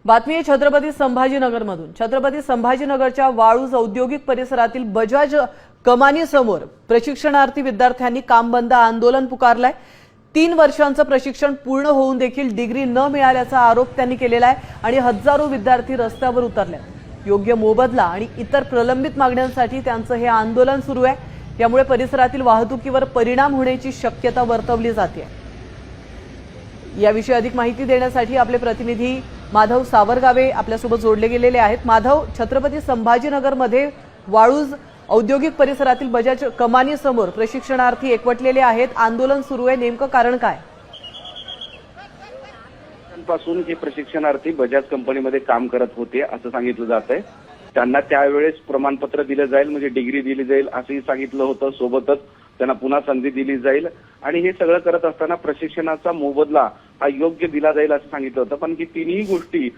बातमी आहे छत्रपती संभाजीनगरमधून। छत्रपती संभाजीनगरच्या वाळूज औद्योगिक परिसरातील बजाज कमानी समोर प्रशिक्षणार्थी विद्यार्थ्यांनी काम बंद आंदोलन पुकारलंय। 3 वर्षांचं प्रशिक्षण पूर्ण होऊन देखील डिग्री न मिळाल्याचा आरोप त्यांनी केलेला आहे आणि हजारो विद्यार्थी रस्त्यावर उतरलेत। योग्य मोबदला आणि इतर प्रलंबित मागण्यांसाठी त्यांचं हे आंदोलन सुरू आहे। यामुळे परिसरातील वाहतुकीवर परिणाम होण्याची शक्यता वर्तवली जाते। याविषयी अधिक माहिती देण्यासाठी आपले प्रतिनिधी माधव सावरगावे आपल्यासोबत जोडले गेलेले आहेत। माधव, छत्रपती संभाजीनगरमध्ये वाळूज औद्योगिक परिसरातील बजाज कमानी समोर प्रशिक्षणार्थी एकवटलेले आहेत, आंदोलन सुरू आहे, नेमकं कारण काय? पासून हे प्रशिक्षणार्थी बजाज कंपनीमध्ये काम करत होते असं सांगितलं जात आहे। त्यांना त्यावेळेस प्रमाणपत्र दिलं जाईल, म्हणजे डिग्री दिली जाईल असंही सांगितलं होतं। सोबतच त्यांना पुन्हा संधी दिली जाईल आणि हे सगळं करत असताना प्रशिक्षणाचा मोबदला हा योग्य दिला जाईल असं सांगितलं होतं। पण ही तिन्ही गोष्टी